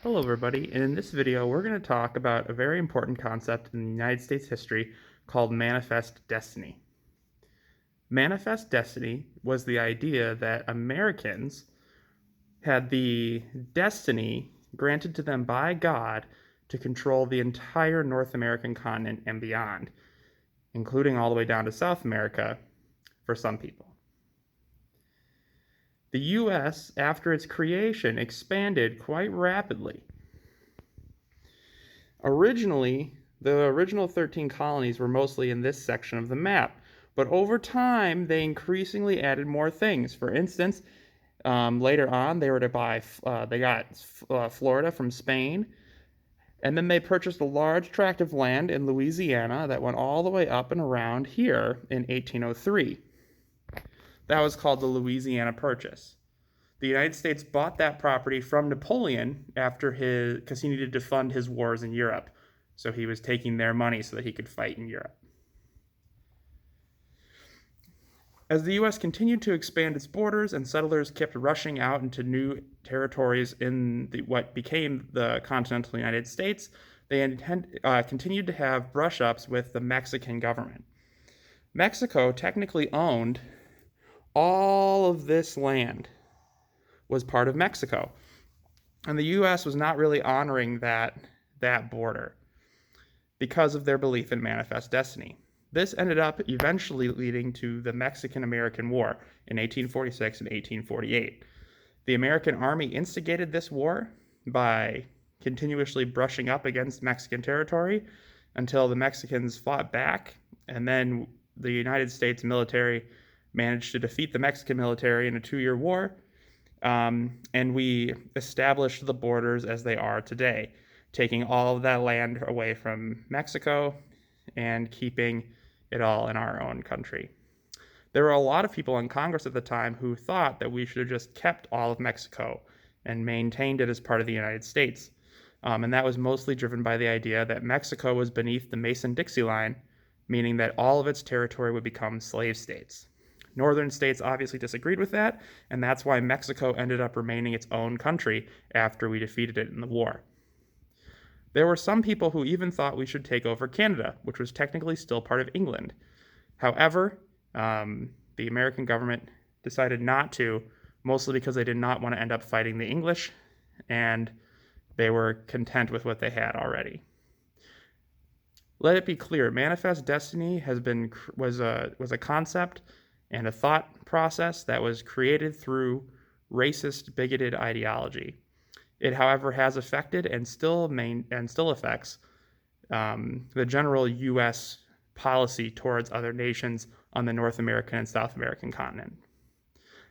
Hello everybody, and in this video we're going to talk about a very important concept in United States history called manifest destiny. Manifest destiny was the idea that Americans had the destiny granted to them by God to control the entire North American continent and beyond, including all the way down to South America for some people. The US, after its creation, expanded quite rapidly. Originally, the original 13 colonies were mostly in this section of the map, but over time they increasingly added more things. For instance, later on they were to buy, they got Florida from Spain, and then they purchased a large tract of land in Louisiana that went all the way up and around here in 1803. That was called the Louisiana Purchase. The United States bought that property from Napoleon because he needed to fund his wars in Europe. So he was taking their money so that he could fight in Europe. As the U.S. continued to expand its borders and settlers kept rushing out into new territories in what became the continental United States, they continued to have brush-ups with the Mexican government. Mexico technically owned all of this land, was part of Mexico. And the U.S. was not really honoring that border because of their belief in manifest destiny. This ended up eventually leading to the Mexican-American War in 1846 and 1848. The American Army instigated this war by continuously brushing up against Mexican territory until the Mexicans fought back, and then the United States military managed to defeat the Mexican military in a 2-year war. And we established the borders as they are today, taking all of that land away from Mexico and keeping it all in our own country. There were a lot of people in Congress at the time who thought that we should have just kept all of Mexico and maintained it as part of the United States. And that was mostly driven by the idea that Mexico was beneath the Mason-Dixie line, meaning that all of its territory would become slave states. Northern states obviously disagreed with that, and that's why Mexico ended up remaining its own country after we defeated it in the war. There were some people who even thought we should take over Canada, which was technically still part of England. However, the American government decided not to, mostly because they did not want to end up fighting the English, and they were content with what they had already. Let it be clear, manifest destiny was a concept and a thought process that was created through racist, bigoted ideology. It, however, has affected and still affects the general U.S. policy towards other nations on the North American and South American continent.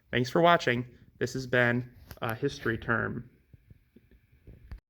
Thanks for watching. This has been a history term.